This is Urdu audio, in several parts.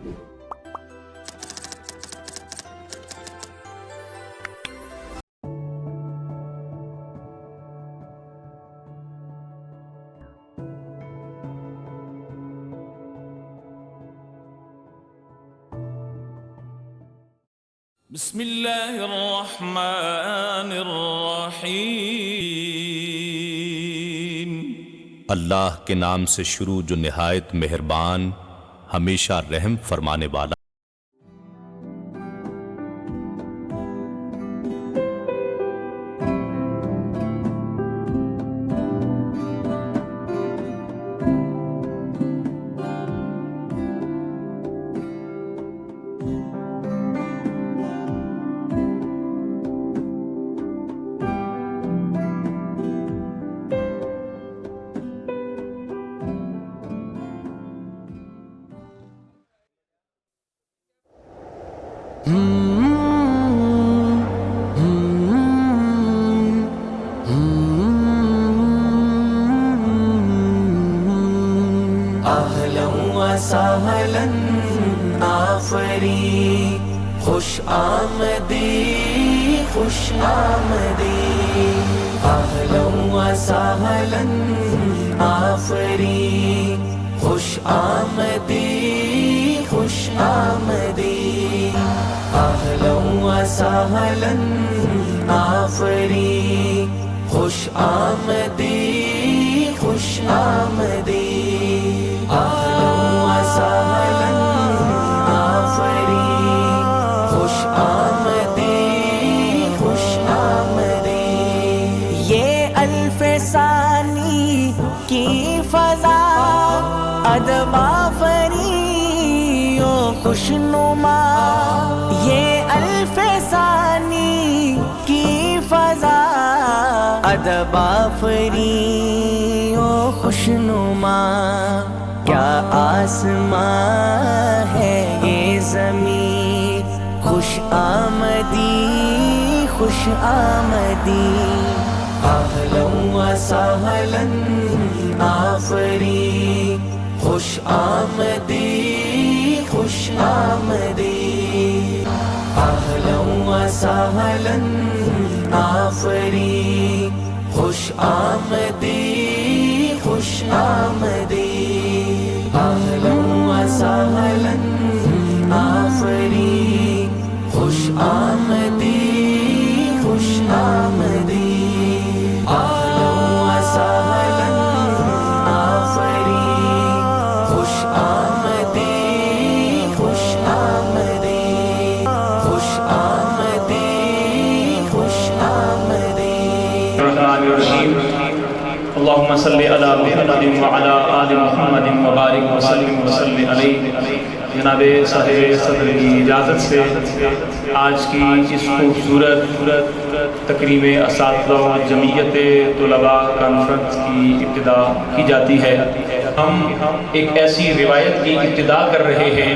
بسم اللہ الرحمن الرحیم۔ اللہ کے نام سے شروع جو نہایت مہربان ہمیشہ رحم فرمانے والا۔ اہلا وسہلا آفری، خوش آمدی خوش آمدی۔ اہلا وسہلا آفری، خوش آمدی خوش آمدی۔ اہلا وسہلا آفری، خوش آمدی خوش آمدی۔ اہلا وسہلا آفری، خوش آمدی خوش آمدی۔ یہ الف ثانی کی فضا ادب آفری و خوشنما، یہ الف ثانی کی فضا ادب آفری و خوشنما۔ کیا آسمان ہے یہ زمین، خوش آمدی خوش آمدی۔ اہلا وسہلا آفری، خوش آمدی خوش آمدی۔ اہلا وسہلا آفری، خوش آمدی خوش آمدی۔ اہلا وسہلا آفری، خوش آمدی خوش آمدی۔ اہلا وسہلا آفری، خوش آمدی خوش آمدی۔ خوش آمدی خوش آمدی۔ الرحمن الرحیم۔ اللہم صلی علی محمد وعلی آل محمد وبارک وسلم وصلی علیہ۔ جناب صاحب صدر کی اجازت سے آج کی اس خوبصورت تقریب اساتذہ جمعیت طلباء کانفرنس کی ابتدا کی جاتی ہے۔ ہم ایک ایسی روایت کی ابتدا کر رہے ہیں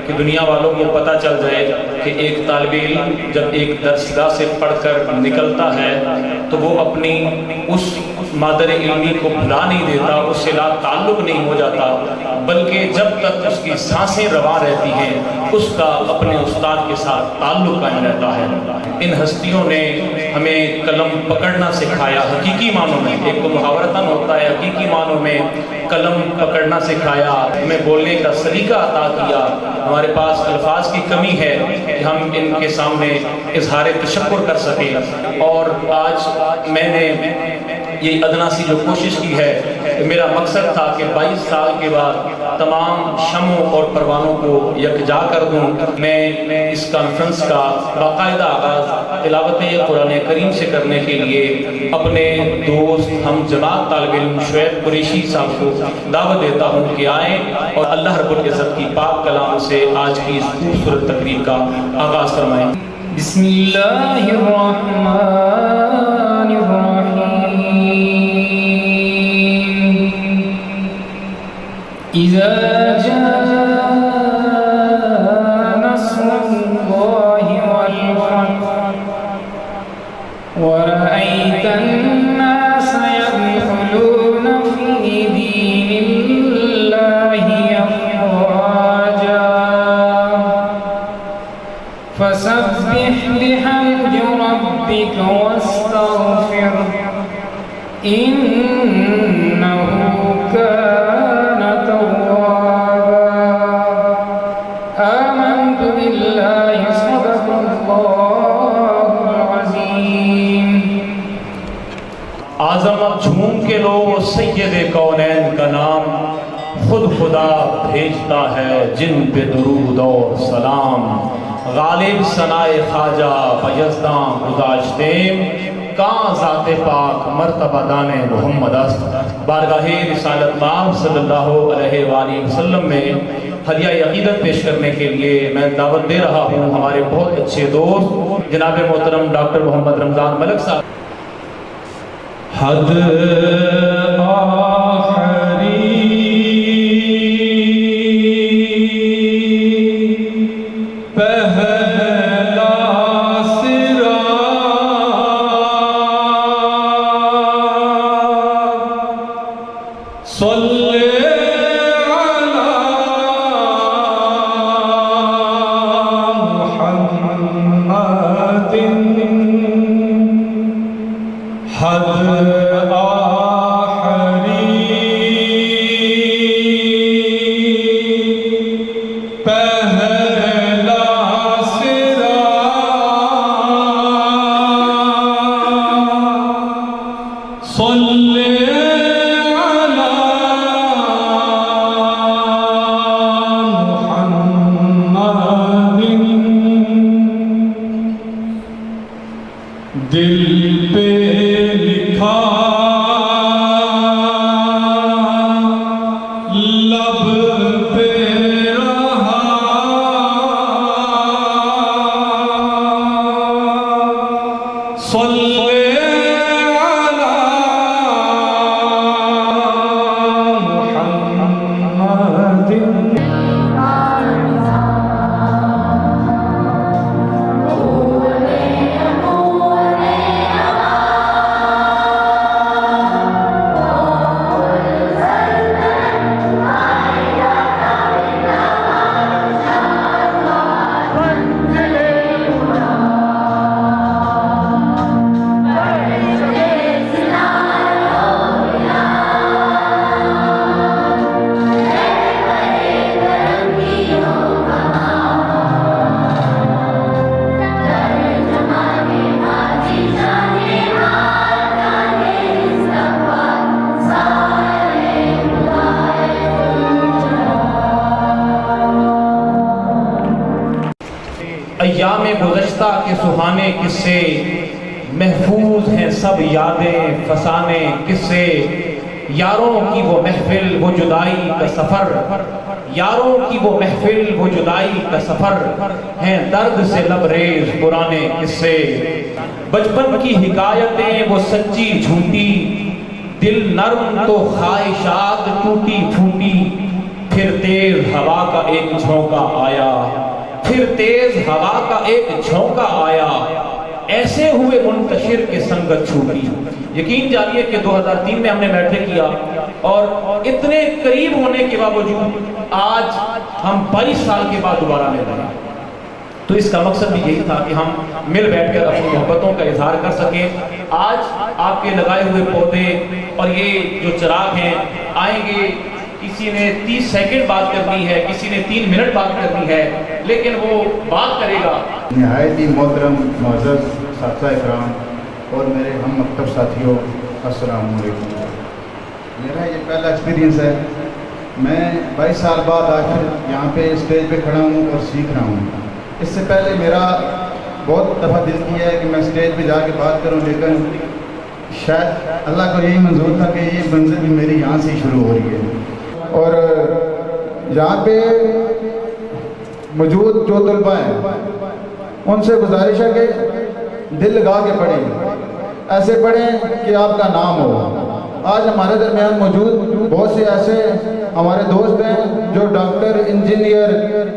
کہ دنیا والوں کو پتہ چل جائے کہ ایک طالب علم جب ایک درسگاہ سے پڑھ کر نکلتا ہے تو وہ اپنی اس مادر علمی کو بھلا نہیں دیتا، اس سے لا تعلق نہیں ہو جاتا، بلکہ جب تک اس کی سانسیں رواں رہتی ہیں اس کا اپنے استاد کے ساتھ تعلق قائم رہتا ہے۔ ان ہستیوں نے ہمیں قلم پکڑنا سکھایا حقیقی معنوں میں، ایک تو محاورتاً ہوتا ہے، حقیقی معنوں میں قلم پکڑنا سکھایا، ہمیں بولنے کا سلیقہ عطا کیا۔ ہمارے پاس الفاظ کی کمی ہے کہ ہم ان کے سامنے اظہار تشکر کر سکیں، اور آج میں نے یہ ادنا سی جو کوشش کی ہے، میرا مقصد تھا کہ 22 سال کے بعد تمام شمعوں اور پروانوں کو یکجا کر دوں۔ میں اس کانفرنس کا باقاعدہ آغاز تلاوت قرآن کریم سے کرنے کے لیے اپنے دوست ہم جماعت طالب علم شعیب قریشی صاحب کو دعوت دیتا ہوں کہ آئیں اور اللہ رب العزت کی پاک کلام سے آج کی اس خوبصورت تقریب کا آغاز فرمائیں۔ بسم اللہ الرحمن الرحیم۔ اذا جاء نصر اللہ والفتح ورأيت الناس يدخلون في دين الله أفواجا بحمد ربك واستغفر إنه كان توابا آمنت بالله صدق الله العظيم. عظمت جھوم کے لو سید کونین کا نام، خود خدا بھیجتا ہے جن پہ درود اور سلام. غالب ثنائے خواجہ بایزداں گذاشتیم، کہاں ذات پاک مرتبہ دان محمد است. بارگاہ رسالت مآب صلی اللہ علیہ وآلہ وسلم میں ہدیہ عقیدت پیش کرنے کے لیے میں دعوت دے رہا ہوں ہمارے بہت اچھے دوست جناب محترم ڈاکٹر محمد رمضان ملک صاحب. حد آخری پہلا صراط صلی علی محمد. حد آخری پہلا صراط صلی علی محمد. دل پہ لکھا لب پہ رہا صلی علی محمد. ایام گزشتہ کے سہانے قصے محفوظ ہیں سب یادیں فسانے قصے. یاروں کی وہ محفل وہ جدائی کا سفر، یاروں کی وہ محفل وہ جدائی کا سفر، ہیں درد سے لبریز پرانے قصے. بچپن کی حکایتیں وہ سچی جھوٹی، دل نرم تو خواہشات ٹوٹی پھوٹی. پھر تیز ہوا کا ایک جھونکا آیا، پھر تیز ہوا کا ایک جھونکا آیا، ایسے ہوئے منتشر کے سنگت چھوٹی. یقین جانیے کہ 2003 میں ہم نے میٹرک کیا اور اتنے قریب ہونے کے باوجود آج ہم 22 سال کے بعد دوبارہ مل رہے ہیں. تو اس کا مقصد بھی یہی تھا کہ ہم مل بیٹھ کر اپنی محبتوں کا اظہار کر سکیں. آج آپ کے لگائے ہوئے پودے اور یہ جو چراغ ہیں آئیں گے، کسی نے 30 سیکنڈ بات کرنی ہے، کسی نے 3 منٹ بات کرنی ہے، لیکن وہ بات کرے گا. نہایت ہی محترم معزز اساتذہ اکرام اور میرے ہم مکتب ساتھیوں، السلام علیکم. میرا یہ پہلا ایکسپیرینس ہے. میں 22 سال بعد آخر یہاں پہ اسٹیج پہ کھڑا ہوں اور سیکھ رہا ہوں. اس سے پہلے میرا بہت دفعہ دل کیا ہے کہ میں اسٹیج پہ جا کے بات کروں، لیکن شاید اللہ کو یہی منظور تھا کہ یہ منزل بھی میری یہاں سے ہی شروع ہو رہی ہے. اور یہاں پہ موجود جو طلباء ہیں ان سے گزارش ہے کہ دل لگا کے پڑھیں، ایسے پڑھیں کہ آپ کا نام ہو. آج ہمارے درمیان موجود بہت سے ایسے ہمارے دوست ہیں جو ڈاکٹر، انجینئر،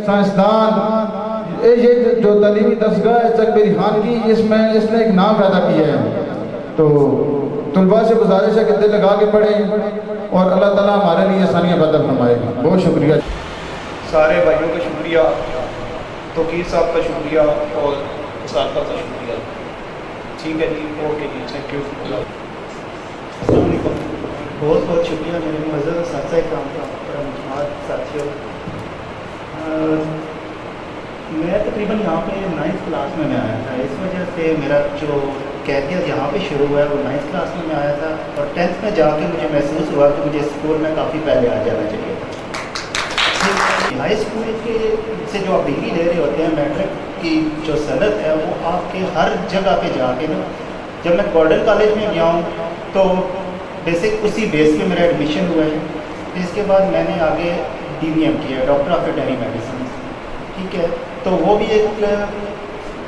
سائنسدان، یہ جو تعلیمی دستگاہ ہے چک بری خان کی، اس نے ایک نام پیدا کیا ہے. تو طلباء سے گزارش ہے کہ دل لگا کے پڑھیں اور اللہ تعالیٰ ہمارے لیے آسانیاں پیدا فرمائے گا. بہت شکریہ. سارے بھائیوں کا شکریہ، توقیر صاحب کا شکریہ اور ساتھ کا شکریہ. ٹھیک ہے جی, اوکے جی, تھینک یو. السلام علیکم. بہت بہت شکریہ میرے معزز اساتذہ کرام کا اور مجموعات ساتھیوں. میں تقریباً یہاں پہ 9th کلاس میں آیا تھا. اس وجہ سے میرا جو کیفیت یہاں پہ شروع ہوا ہے وہ 9th کلاس میں آیا تھا, اور 10th میں جا کے مجھے محسوس ہوا کہ مجھے اسکول میں کافی پہلے آ جانا چاہیے. ہائی اسکول کے سے جو آپ ڈگری لے رہے ہوتے ہیں, میٹرک کی جو صنعت ہے وہ آپ کے ہر جگہ پہ جا کے نا, جب میں گورڈن کالج میں گیا ہوں تو بیسک اسی بیس پہ میرا ایڈمیشن ہوا ہے. اس کے بعد میں نے آگے DVM کیا, ڈاکٹر آف ویٹرنری میڈیسن. ٹھیک ہے, تو وہ بھی ایک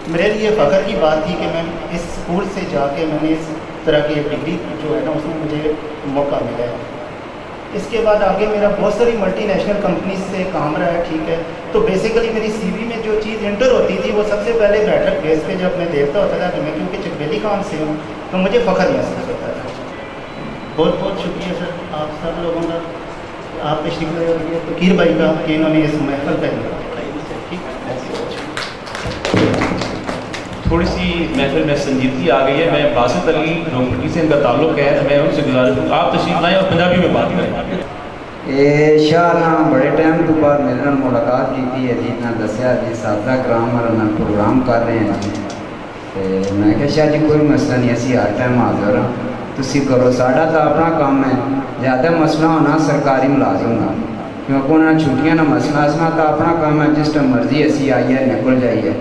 میرے لیے فخر کی بات تھی کہ میں اس اسکول سے جا کے میں نے اس طرح کی ایک ڈگری جو ہے نا اس میں مجھے موقع ملا ہے. اس کے بعد آگے میرا بہت ساری ملٹی نیشنل کمپنیز سے کام رہا ہے. ٹھیک ہے, تو بیسیکلی میری CV میں جو چیز انٹر ہوتی تھی وہ سب سے پہلے میٹرک بیس پہ جب میں دیکھتا ہوتا تھا کہ میں کیونکہ چکبیلی خان سے ہوں تو مجھے فخر محسوس ہوتا تھا. بہت بہت شکریہ سر آپ سب لوگوں کا, آپ تشریف لے رہے ہیں فقیر بھائی کا کہ انہوں نے اس محفل کا تھوڑی سی محفل میں سنجیدگی آ گئی ہے. میں باسط علی روپڑی سے ان کا تعلق ہے, میں ان سے گزارش ہوں آپ تشریف لائیں اور پنجابی میں بات کریں. شاہ نا بڑے ٹائم تو بعد میرے نال ملاقات کی ہے جی, نے دسیا جی سادہ کرام اور پروگرام کر رہے ہیں جی. میں کہا شاہ جی کوئی مسئلہ نہیں, اسی ہر ٹائم حاضر ہاں, تسی کرو. ساڈا تو اپنا کام ہے, زیادہ مسئلہ ہونا سرکاری ملازم کا, کیونکہ انہوں نے چھٹیاں نہ مسئلہ اسنا تو اپنا کام ہے, جس ٹائم مرضی اسی آئیے نکل جائیے,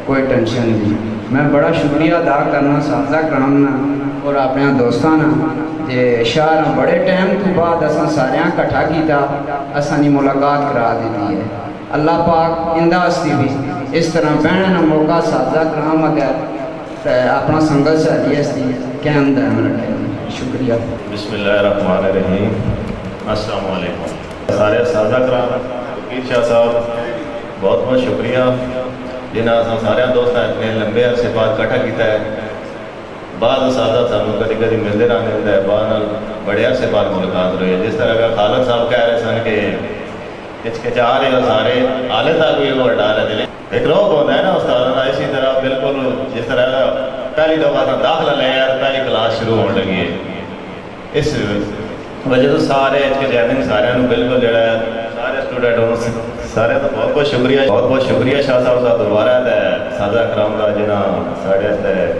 کوئی ٹینشن نہیں. میں بڑا شکریہ ادا کرنا اساتذہ کرام اور اپنے دوستاں کہ شاہ بڑے ٹائم تو بعد اساں ساریاں کٹھا کیتا, اساں دی ملاقات کرا دیتی ہے. اللہ پاک اندہ استی بھی اس طرح بہنے نہ موقع اساتذہ کرام اگر اپنا سنگت سہلی استی قائم دائم رکھے. شکریہ. بسم اللہ الرحمن الرحیم. السلام علیکم. سارے اساتذہ کرام, فقیر شاہ صاحب بہت بہت شکریہ جنہاں سارے دوست اتنے لمبے عرصے بعد کٹھا کیتا ہے. بعض اساتذہ سانوں کدی کدی ملتے رہتے ہوتا ہے, بعد بڑے عرصے بعد ملاقات ہوئی ہے. جس طرح کا خالد صاحب کہہ رہے سن کہ ہچکچا رہے ہو سارے, حالے تک بھی وہ ہٹا رہے تھے. ایک روک ہوتا ہے نا استاد کا, اسی طرح بالکل جس طرح پہلی دفعہ داخلہ لیا پہلی کلاس شروع ہونے لگی ہے, اس وجہ تو سارے ہچکچا نہیں, سارے بالکل جڑا ہے سارے اسٹوڈنٹ سارے تو بہت بہت شکریہ. بہت بہت شکریہ شاہ صاحب کا دوبارہ سادہ کرام کا جنہاں سارے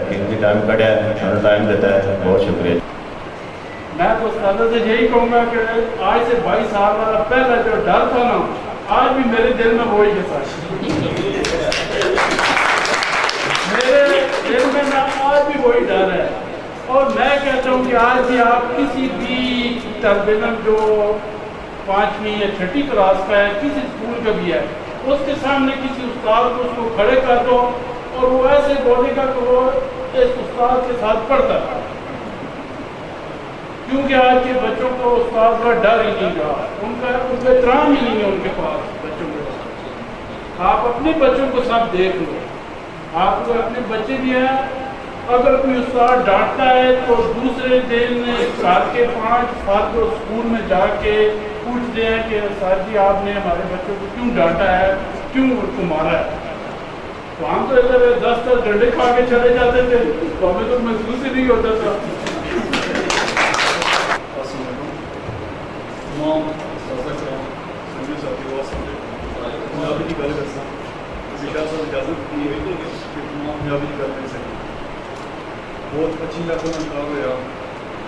قیمتی ٹائم کٹیا ہے, سارا ٹائم دیتا ہے. بہت شکریہ. میں تو استاد سے یہی کہوں گا کہ آج سے 22 سال والا پہلا جو ڈر تھا نا, آج بھی میرے دل میں وہی ہے سر. میرے دل میں نا آج بھی وہی ڈر ہے, اور میں کہتا ہوں کہ آج بھی آپ کسی بھی طالب علم جو 5ویں یا 6ٹھی کلاس کا ہے, کسی اسکول کا بھی ہے, اس کے سامنے کسی استاد کو اس کو کھڑے کر دو اور وہ ایسے بولے گا کہ وہ اس استاد کے ساتھ پڑھتا ہے. کیونکہ آج کے بچوں کو استاد کا ڈر ہی نہیں رہا, ان کا احترام ہی نہیں ہے ان کے پاس بچوں کے پاس. آپ اپنے بچوں کو سب دیکھ لو, آپ کو اپنے بچے بھی ہیں, اگر کوئی استاد ڈانٹتا ہے تو دوسرے دن گھر کے 5 فرد اسکول میں جا کے پوچھتے ہیں کہ سر جی آپ نے ہمارے بچوں کو کیوں ڈانٹا ہے, کیوں ان کو مارا ہے. تو ہم تو ادھر 10 ڈنڈے کھا کے چلے جاتے تھے, تو ہمیں تو محسوس ہی نہیں ہوتا تھا. بہت اچھی لفظ کام ہوا.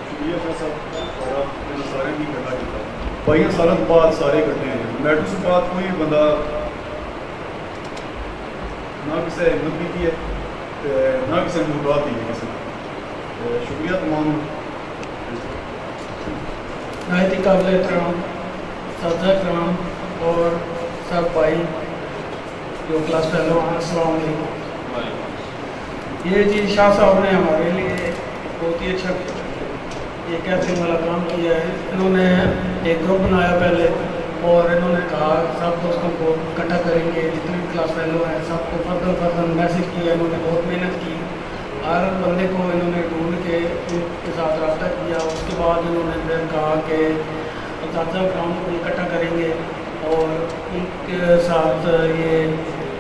شکریہ شاہ صاحب اور آپ سارے بھی کٹھا کیا. 22 سال بعد سارے کٹھے ہیں. میٹرک سے بعد کوئی بندہ نہ کسی ہمت بھی کی ہے نہ کسی ملاقات کی ہے کسی. شکریہ تمام. نہایت ہی قابل احترام اساتذہ کرام اور سب بھائی جو کلاس فیلو ہیں, السلام علیکم. یہ جی شاہ صاحب نے ہمارے لیے بہت ہی اچھا یہ کہتے ہیں والا کام کیا ہے. انہوں نے ایک گروپ بنایا پہلے, اور انہوں نے کہا سب دوستوں کو اکٹھا کریں گے, جتنے بھی کلاس فیلو ہیں سب کو فرداً میسیج کیا. انہوں نے بہت محنت کی, ہر بندے کو انہوں نے ڈھونڈ کے ان کے ساتھ رابطہ کیا. اس کے بعد انہوں نے پھر کہا کہ اساتذہ کرام کو اکٹھا کریں گے اور ان کے ساتھ یہ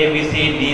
ABCD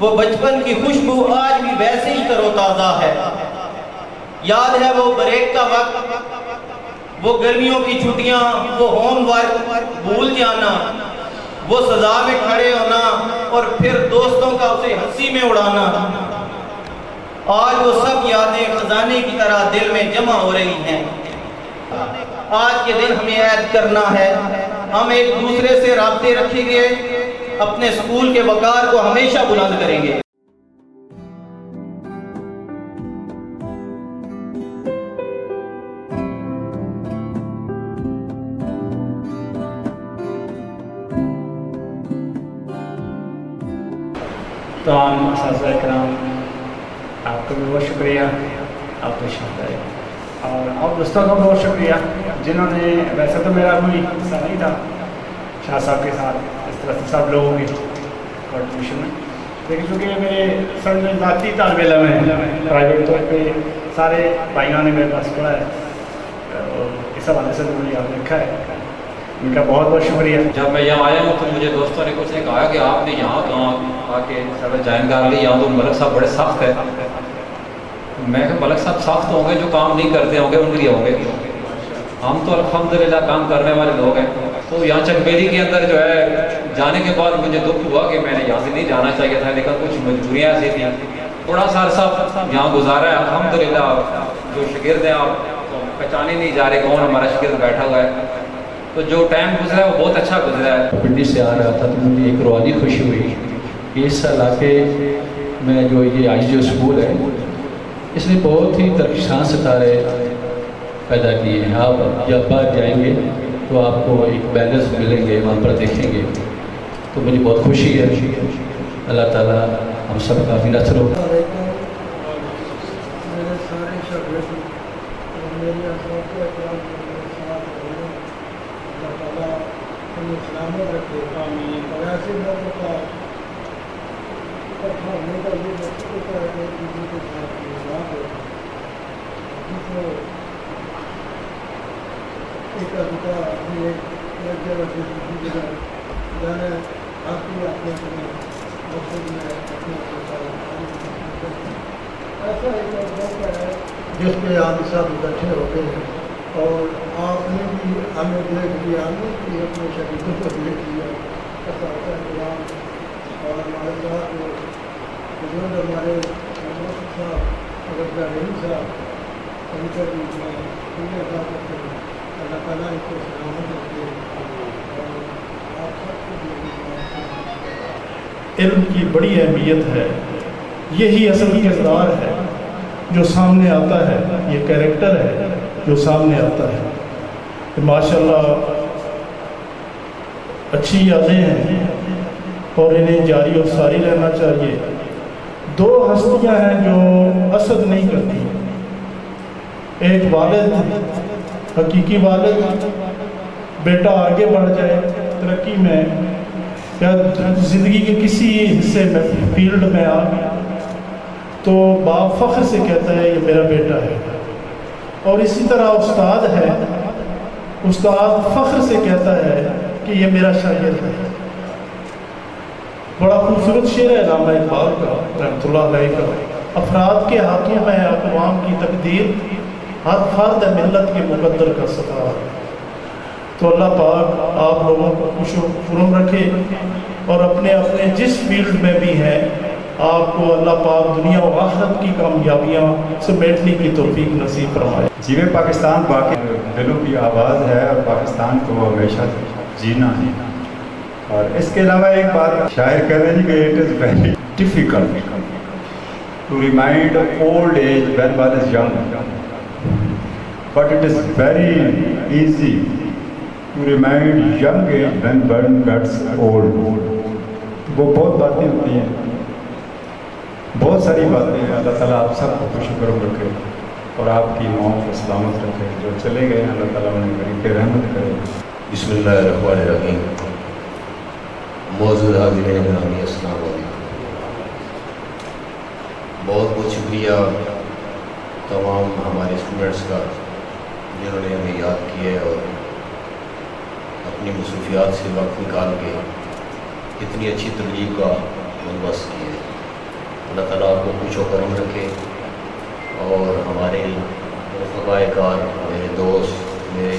وہ بچپن کی خوشبو آج بھی ویسے ہی تر و تازہ ہے۔ یاد ہے وہ بریک کا وقت، وہ گرمیوں کی چھٹیاں، وہ ہوم ورک بھول جانا، وہ سزا میں کھڑے ہونا اور پھر دوستوں کا اسے ہنسی میں اڑانا۔ آج وہ سب یادیں خزانے کی طرح دل میں جمع ہو رہی ہیں۔ آج کے دن ہمیں عہد کرنا ہے، ہم ایک دوسرے سے رابطے رکھیں گے، اپنے اسکول کے وقار کو ہمیشہ بلند کریں گے۔ تمام اساتذہ کرام، آپ کا بھی بہت شکریہ، آپ تشریف لائے، اور آپ دوستوں کا بہت شکریہ جنہوں نے، ویسے تو میرا کوئی حصہ نہیں تھا شاہ صاحب کے ساتھ اس طرح سے سب لوگوں کی کنٹریبیوشن میں، لیکن چونکہ یہ میرے سب میں ذاتی طالب علم ہیں، پرائیویٹ طور پہ سارے بھائیوں نے میرے پاس پڑھا ہے اور اس حوالے سے مجھے یاد رکھا ہے، ان کا بہت بہت شکریہ۔ جب میں یہاں آیا ہوں تو مجھے دوستوں نے کچھ نے کہا کہ آپ نے یہاں کہاں آ کے سر جوائن کر لی، یہاں تو ملک صاحب بڑے سخت ہے۔ میں کہ ملک صاحب سخت ہوں گے جو کام نہیں کرتے ہوں گے ان کے لیے ہوں گے، ہم تو الحمدللہ کام کرنے والے لوگ ہیں۔ تو یہاں چکبیلی کے اندر جو ہے جانے کے بعد مجھے دکھ ہوا کہ میں نے یہاں سے نہیں جانا چاہیے تھا، لیکن کچھ مجبوریاں ایسی تھیں، تھوڑا سا عرصہ یہاں گزارا ہے۔ الحمدللہ جو شاگرد ہیں آپ پہچانے نہیں جا رہے کون ہمارا شاگرد بیٹھا ہوا ہے، تو جو ٹائم گزرا ہے وہ بہت اچھا گزرا ہے۔ پنڈی سے آ رہا تھا تو مجھے ایک روحانی خوشی ہوئی کہ اس علاقے میں جو یہ آئی جو اسکول ہے اس نے بہت ہی درخشاں ستارے پیدا کیے ہیں۔ آپ جب باہر جائیں گے تو آپ کو ایک بیلنس ملیں گے، وہاں پر دیکھیں گے، تو مجھے بہت خوشی ہے۔ اللہ تعالیٰ ہم سب کا بھی نصر ہو۔ سلامت رکھے، اور ایسے لوگوں کا اکٹھا ہونے کا یہ مقصد ہوتا ہے کہ ایک دوسرے کے ساتھ ملاقات ہو، جس کو ایک ادھکا اپنی ایک جگہ سے دوسری جگہ جانا آپ بھی اپنے اپنے مقصد میں اپنے ایسا ایک موقع ہے جس پہ آپ سب اکٹھے ہوتے ہیں، اور آپ نے بھی ہمیں دیکھ لیا، ہم نے بھی اپنے شریکوں کو دیکھ لیا، اساتذہ کرام اور ہمارے ساتھ بزرگ ہمارے موسیقی صاحب اور رحیم صاحب ان کا بھی میں ادا کرتے ہیں۔ اللہ تعالیٰ ان کو سلامت رکھے اور آپ سب کو بھی علم کی بڑی اہمیت ہے، یہی اصل کردار ہے جو سامنے آتا ہے، یہ کریکٹر ہے جو سامنے آتا ہے۔ ماشاءاللہ اچھی یادیں ہیں اور انہیں جاری اور ساری رہنا چاہیے۔ دو ہستیاں ہیں جو حسد نہیں کرتی، ایک والد، حقیقی والد، بیٹا آگے بڑھ جائے ترقی میں یا زندگی کے کسی حصے میں فیلڈ میں آ گیا تو باپ فخر سے کہتا ہے یہ میرا بیٹا ہے، اور اسی طرح استاد ہے، استاد فخر سے کہتا ہے کہ یہ میرا شاگرد ہے۔ بڑا خوبصورت شعر ہے علامہ اقبال کا رحمۃ اللہ علیہ کا، افراد کے ہاتھوں میں ہے اقوام کی تقدیر، ہر فرد ہے ملت کے مقدر کا ستارہ۔ تو اللہ پاک آپ لوگوں کو خوش و خرم رکھے اور اپنے اپنے جس فیلڈ میں بھی ہیں آپ کو اللہ پاک دنیا و آخرت کی کامیابیاں سمیٹنے کی توفیق نصیب فرمائے۔ جی میں پاکستان باقی دلوں کی آواز ہے اور پاکستان کو ہمیشہ جینا ہے۔ اور اس کے علاوہ ایک بات شاعر کہہ رہے ہیں کہ it is very difficult to remind old age when one is young but it is very easy to remind young age when one gets old. وہ بہت باتیں ہوتی ہیں، بہت ساری باتیں ہیں۔ اللہ تعالیٰ آپ سب کو خوش کرم رکھے اور آپ کی موت کو سلامت رکھے، جو چلے گئے ہیں اللہ تعالیٰ انہیں غریب رحمت کرے۔ بسم اللہ الرحمن الرحیم۔ معزز حاضرین گرامی السلام علیکم۔ بہت بہت شکریہ تمام ہمارے اسٹوڈنٹس کا جنہوں نے ہمیں یاد کیا ہے اور اپنی مصروفیات سے وقت نکال کے اتنی اچھی تبلیغ کا بندوبست کیا ہے۔ اللہ تعالیٰ آپ کو خوش و کرم رکھے، اور ہمارے رفقاء کار، میرے دوست، میرے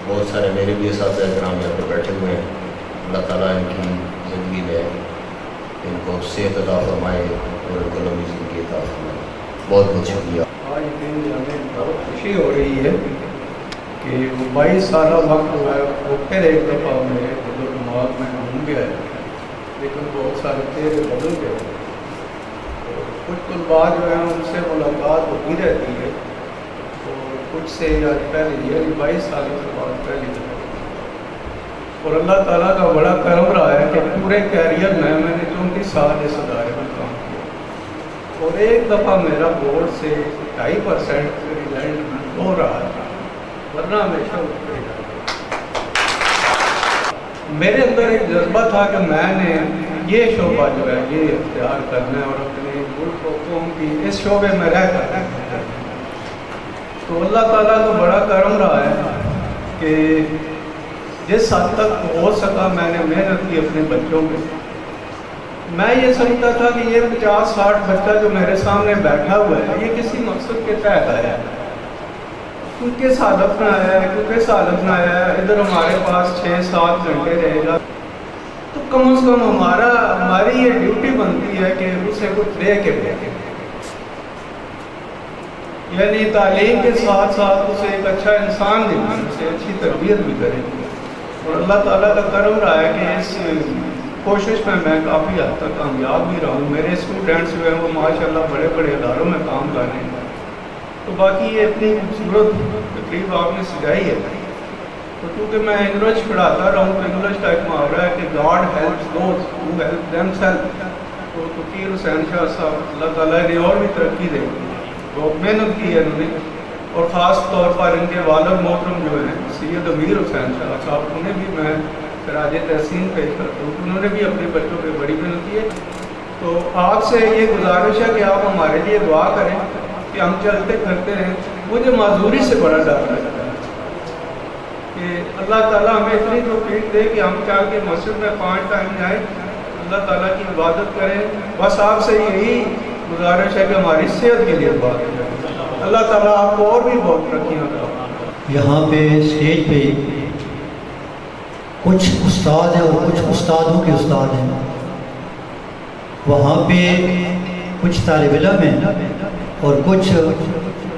بہت سارے میرے بھی اساتذہ کرام یہاں پہ بیٹھے ہوئے ہیں، اللہ تعالیٰ ان کی زندگی میں ان کو صحت عطا فرمائے اور ان کو لمبی زندگی عطا فرمائے۔ بہت بہت شکریہ۔ آج دن ہمیں بہت خوشی ہو رہی ہے کہ وہ 22 سالہ وقت ہوا ہے، وہ پھر ایک دفعہ میرے دل و دماغ میں گھوم گیا ہے، لیکن بہت سارے چہرے بدل گئے، اور کچھ طلباء جو ہیں ان سے ملاقات ہوتی رہتی ہے، اور کچھ سے آج پہلے یہ 22 سال کے بعد پہلی دفعہ، اور اللہ تعالیٰ کا بڑا کرم رہا ہے کہ پورے کیریئر میں نے 34 سال اس ادارے میں کام کیا، اور ایک دفعہ میرا بورڈ سے 2.5% ریزلٹ ہو رہا ہے، ورنہ ہمیشہ اٹھتے رہا۔ میرے اندر ایک جذبہ تھا کہ میں نے یہ شعبہ جو ہے یہ اختیار کرنا ہے اور اپنے ملک و قوم کی اس شعبے میں رہ کر، تو اللہ تعالیٰ کا بڑا کرم رہا ہے کہ جس حد تک ہو سکا میں نے محنت کی اپنے بچوں میں۔ میں یہ سمجھتا تھا کہ یہ 50-60 بچہ جو میرے سامنے بیٹھا ہوا ہے یہ کسی مقصد کے تحت آیا ہے، کس حالت میں آیا ہے، کس حالت میں آیا ہے، ادھر ہمارے پاس 6-7 گھنٹے رہے گا، تو کم از کم ہماری یہ ڈیوٹی بنتی ہے کہ اسے کچھ دے کے بیٹھے، یعنی تعلیم کے ساتھ ساتھ اسے ایک اچھا انسان دیں، اسے اچھی تربیت بھی کریں، اور اللہ تعالیٰ کا کرم رہا ہے کہ اس کوشش میں کافی حد تک کامیاب بھی رہا ہوں۔ میرے اسٹوڈنٹس جو ہیں وہ ماشاءاللہ بڑے بڑے اداروں میں کام کر رہے ہیں، تو باقی یہ اتنی خوبصورت تقریب آپ نے سجائی ہے، تو کیونکہ میں انگلش پڑھاتا رہا ہوں تو انگلش کا ایک محاورہ ہے کہ God helps those who help them self, تو فقیر حسین شاہ صاحب اللہ تعالیٰ نے اور بھی ترقی دے، بہت محنت کی ہے انہوں نے، اور خاص طور پر ان کے والد محترم جو ہیں سید امیر حسین شاہ صاحب، انہیں بھی میں خراج تحسین پیش کرتا ہوں، انہوں نے بھی اپنے بچوں پہ بڑی محنت کی ہے۔ تو آپ سے یہ گزارش ہے کہ آپ ہمارے لیے دعا کریں کہ ہم چلتے پھرتے رہیں۔ مجھے معذوری سے بڑا ڈر لگتا ہے کہ اللہ تعالیٰ ہمیں اتنی توفیق دے کہ ہم چل کے مسجد میں 5 ٹائم جائیں، اللہ تعالیٰ کی عبادت کریں۔ بس آپ سے یہی گزارش ہے کہ ہماری صحت کے لیے دعا کریں، اللہ تعالیٰ آپ کو اور بھی بہت ترقیاں دے۔ یہاں پہ اسٹیج پہ کچھ استاد ہیں اور کچھ استادوں کے استاد ہیں، وہاں پہ کچھ طالب علم ہیں اور کچھ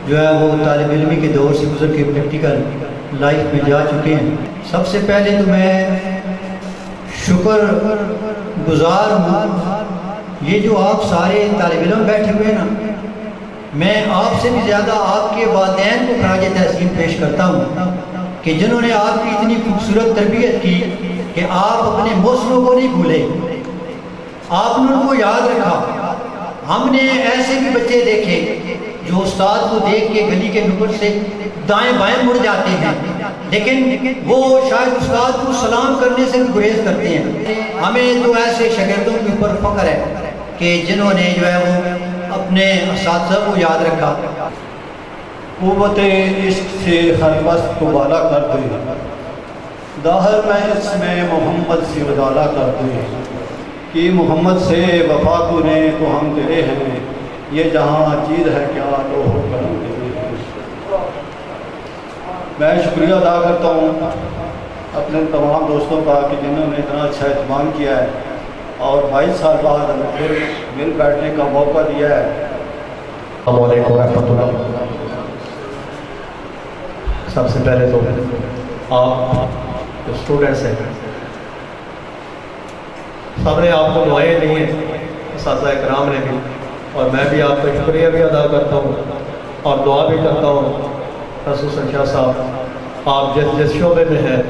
جو ہے وہ طالب علمی کے دور سے گزر کے پریکٹیکل لائف میں جا چکے ہیں۔ سب سے پہلے تو میں شکر گزار ہوں، یہ جو آپ سارے طالب علم بیٹھے ہوئے ہیں نا، میں آپ سے بھی زیادہ آپ کے والدین کو خراج تحسین پیش کرتا ہوں کہ جنہوں نے آپ کی اتنی خوبصورت تربیت کی کہ آپ اپنے موسموں کو نہیں بھولے، آپ نے ان کو یاد رکھا۔ ہم نے ایسے بھی بچے دیکھے جو استاد کو دیکھ کے گلی کے نکڑ سے دائیں بائیں مڑ جاتے ہیں، لیکن وہ شاید استاد کو سلام کرنے سے بھی گریز کرتے ہیں۔ ہمیں تو ایسے شاگردوں کے اوپر فخر ہے کہ جنہوں نے جو ہے وہ اپنے اساتذہ کو یاد رکھا۔ قوت عشق سے ہر وقت کو بالا کر دے، داہر میں اس میں محمد سے ادالا کر دے، کہ محمد سے وفا کو نے تو ہم تیرے ہیں، یہ جہاں چیز ہے کیا تو ہو کرم تیرے ہیں۔ میں شکریہ ادا کرتا ہوں اپنے تمام دوستوں کا کہ جنہوں نے اتنا اچھا اہتمام کیا ہے اور 22 سال بعد ہمیں پھر مل بیٹھنے کا موقع دیا ہے۔ السلام علیکم ورحمۃ اللہ۔ سب سے پہلے تو آپ جو اسٹوڈنٹس ہیں سب نے آپ کو دعائیں دی ہیں، اساتذہ کرام نے بھی، اور میں بھی آپ کا شکریہ بھی ادا کرتا ہوں اور دعا بھی کرتا ہوں۔ خصوصاً شاہ صاحب، آپ جس شعبے میں ہیں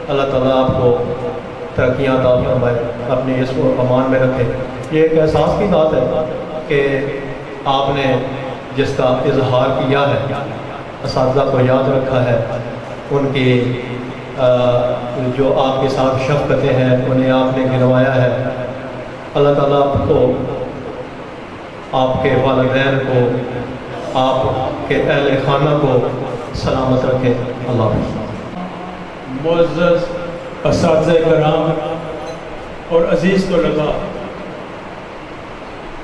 اللہ تعالیٰ آپ کو ترقیاں عطا فرمائے، اپنی اس کو امان میں رکھے۔ یہ ایک احساس کی بات ہے کہ آپ نے جس کا اظہار کیا ہے، اساتذہ کو یاد رکھا ہے، ان کی جو آپ کے ساتھ شفقتیں ہیں انہیں آپ نے گنوایا ہے۔ اللہ تعالیٰ آپ کو، آپ کے والدین کو، آپ کے اہل خانہ کو سلامت رکھے۔ اللہ حافظ۔ معزز اساتذہ کرام اور عزیز طلباء،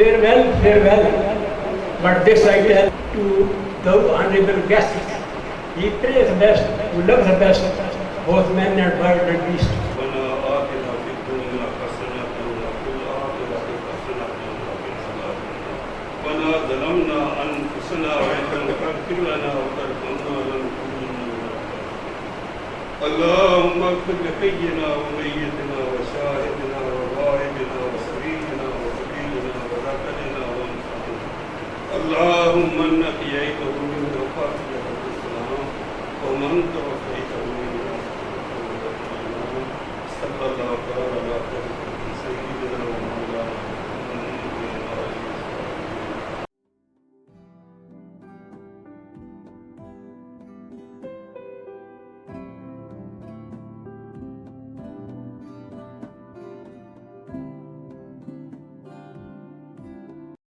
farewell, but this I tell to the honorable guests. He prays the best, who loves the best, both men and bird and beast. ظلمنا أنفسنا وإن لم تغفر لنا وترحمنا لنكونن من الخاسرين. اللهم اغفر لحينا وميتنا وشاهدنا وغائبنا وصغيرنا وكبيرنا وذكرنا وانفسنا. اللهم من أحييته من وفاته الإسلام ومن توفيته من صلى الله عليه وسلم.